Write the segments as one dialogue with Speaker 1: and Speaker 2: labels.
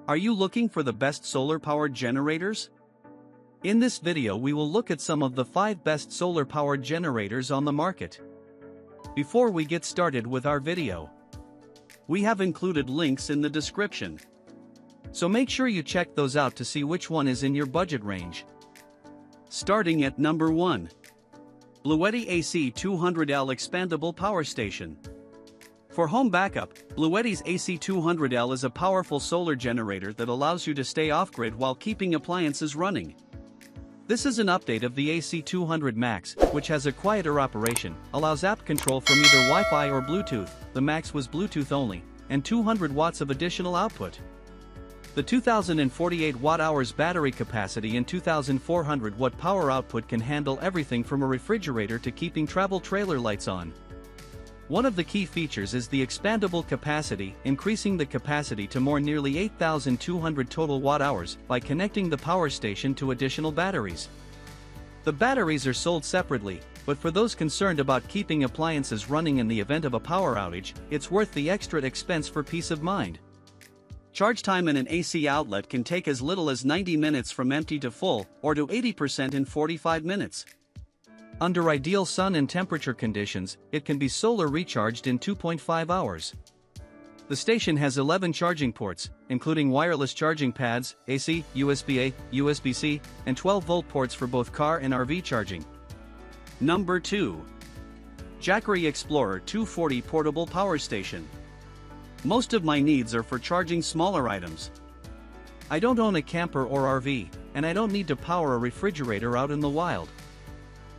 Speaker 1: Are you looking for the best solar-powered generators? In this video we will look at some of the 5 best solar-powered generators on the market. Before we get started with our video, we have included links in the description. So make sure you check those out to see which one is in your budget range. Starting at number 1. BLUETTI AC200L Expandable Power Station. For home backup, BLUETTI's AC200L is a powerful solar generator that allows you to stay off-grid while keeping appliances running. This is an update of the AC200 Max, which has a quieter operation, allows app control from either Wi-Fi or Bluetooth. The Max was Bluetooth only, and 200 watts of additional output. The 2048 watt-hours battery capacity and 2400 watt power output can handle everything from a refrigerator to keeping travel trailer lights on. One of the key features is the expandable capacity, increasing the capacity to nearly 8,200 total watt-hours by connecting the power station to additional batteries. The batteries are sold separately, but for those concerned about keeping appliances running in the event of a power outage, it's worth the extra expense for peace of mind. Charge time in an AC outlet can take as little as 90 minutes from empty to full, or to 80% in 45 minutes. Under ideal sun and temperature conditions, it can be solar recharged in 2.5 hours. The station has 11 charging ports, including wireless charging pads, AC, USB-A, USB-C, and 12-volt ports for both car and RV charging. Number 2. Jackery Explorer 240 Portable Power Station. Most of my needs are for charging smaller items. I don't own a camper or RV, and I don't need to power a refrigerator out in the wild.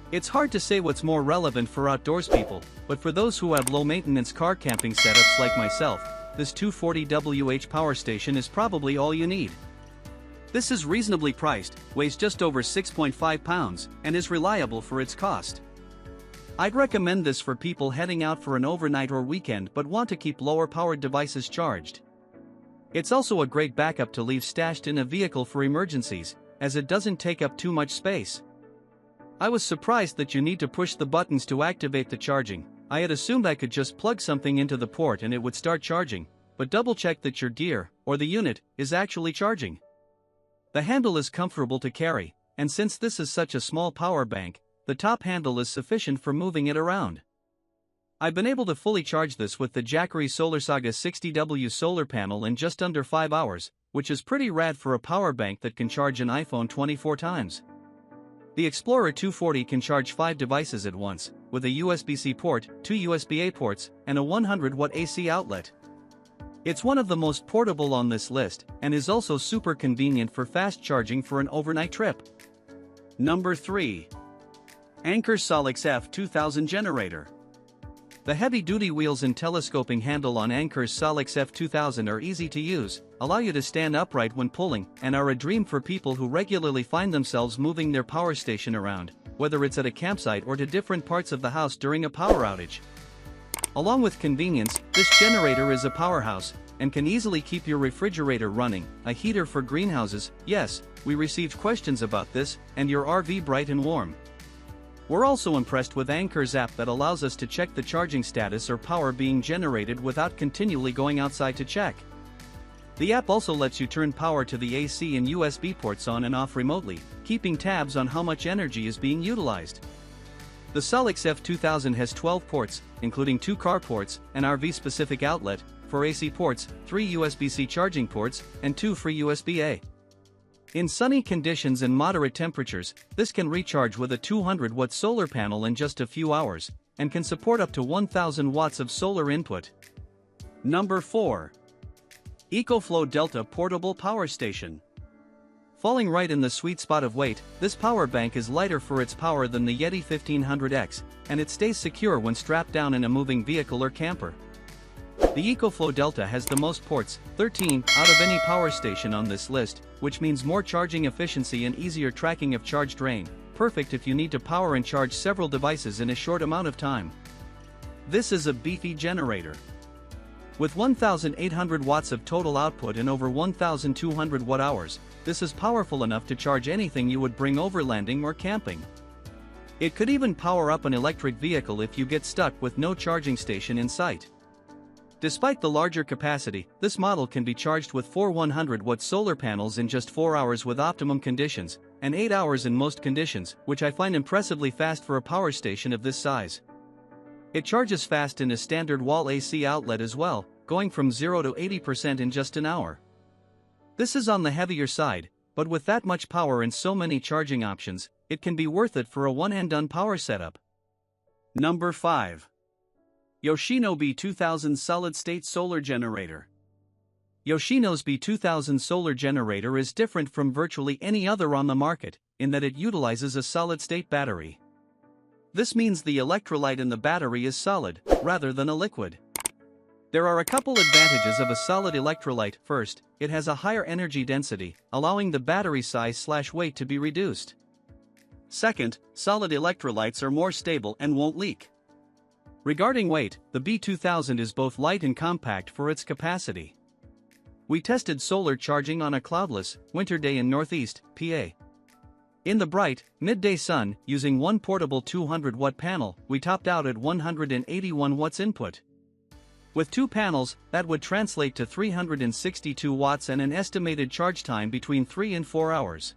Speaker 1: It's hard to say what's more relevant for outdoors people, but for those who have low-maintenance car camping setups like myself, this 240 power station is probably all you need. This is reasonably priced, weighs just over 6.5 pounds, and is reliable for its cost. I'd recommend this for people heading out for an overnight or weekend but want to keep lower-powered devices charged. It's also a great backup to leave stashed in a vehicle for emergencies, as it doesn't take up too much space. I was surprised that you need to push the buttons to activate the charging. I had assumed I could just plug something into the port and it would start charging, but double-check that your gear, or the unit, is actually charging. The handle is comfortable to carry, and since this is such a small power bank, the top handle is sufficient for moving it around. I've been able to fully charge this with the Jackery SolarSaga 60W solar panel in just under 5 hours, which is pretty rad for a power bank that can charge an iPhone 24 times. The Explorer 240 can charge 5 devices at once, with a USB-C port, 2 USB-A ports, and a 100-watt AC outlet. It's one of the most portable on this list, and is also super convenient for fast charging for an overnight trip. Number 3. Anker Solix F2000 Generator. The heavy-duty wheels and telescoping handle on Anker's Solix F2000 are easy to use, allow you to stand upright when pulling, and are a dream for people who regularly find themselves moving their power station around, whether it's at a campsite or to different parts of the house during a power outage. Along with convenience, this generator is a powerhouse, and can easily keep your refrigerator running, a heater for greenhouses, yes, we received questions about this, and your RV bright and warm. We're also impressed with Anker's app that allows us to check the charging status or power being generated without continually going outside to check. The app also lets you turn power to the AC and USB ports on and off remotely, keeping tabs on how much energy is being utilized. The Solix F2000 has 12 ports, including 2 car ports, an RV-specific outlet, 4 AC ports, 3 USB-C charging ports, and 2 free USB-A. In sunny conditions and moderate temperatures, this can recharge with a 200-watt solar panel in just a few hours, and can support up to 1,000 watts of solar input. Number 4. Ecoflow Delta Portable Power Station. Falling right in the sweet spot of weight, this power bank is lighter for its power than the Yeti 1500X, and it stays secure when strapped down in a moving vehicle or camper. The Ecoflow Delta has the most ports, 13, out of any power station on this list, which means more charging efficiency and easier tracking of charge drain, perfect if you need to power and charge several devices in a short amount of time. This is a beefy generator. With 1,800 watts of total output and over 1,200 watt-hours, this is powerful enough to charge anything you would bring overlanding or camping. It could even power up an electric vehicle if you get stuck with no charging station in sight. Despite the larger capacity, this model can be charged with 4 100-watt solar panels in just 4 hours with optimum conditions, and 8 hours in most conditions, which I find impressively fast for a power station of this size. It charges fast in a standard wall AC outlet as well, going from 0 to 80% in just an hour. This is on the heavier side, but with that much power and so many charging options, it can be worth it for a one-and-done power setup. Number 5. Yoshino B2000 Solid-State Solar Generator. Yoshino's B2000 solar generator is different from virtually any other on the market, in that it utilizes a solid-state battery. This means the electrolyte in the battery is solid, rather than a liquid. There are a couple advantages of a solid electrolyte. First, it has a higher energy density, allowing the battery size/weight to be reduced. Second, solid electrolytes are more stable and won't leak. Regarding weight, the B2000 is both light and compact for its capacity. We tested solar charging on a cloudless, winter day in Northeast PA. In the bright, midday sun, using one portable 200-watt panel, we topped out at 181 watts input. With 2 panels, that would translate to 362 watts and an estimated charge time between 3 and 4 hours.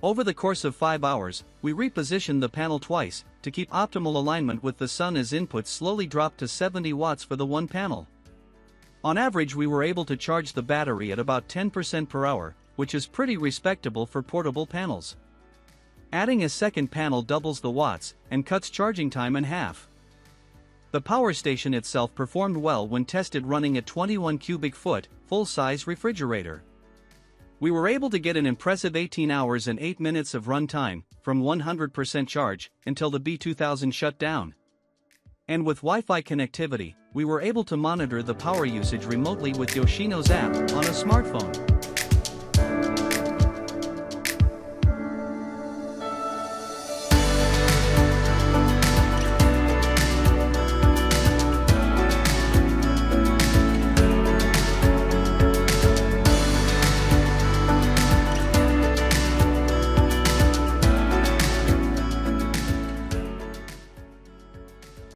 Speaker 1: Over the course of 5 hours, we repositioned the panel twice, to keep optimal alignment with the sun as input slowly dropped to 70 watts for the one panel. On average we were able to charge the battery at about 10% per hour, which is pretty respectable for portable panels. Adding a second panel doubles the watts, and cuts charging time in half. The power station itself performed well when tested running a 21 cubic foot, full-size refrigerator. We were able to get an impressive 18 hours and 8 minutes of run time, from 100% charge, until the B2000 shut down. And with Wi-Fi connectivity, we were able to monitor the power usage remotely with Yoshino's app on a smartphone.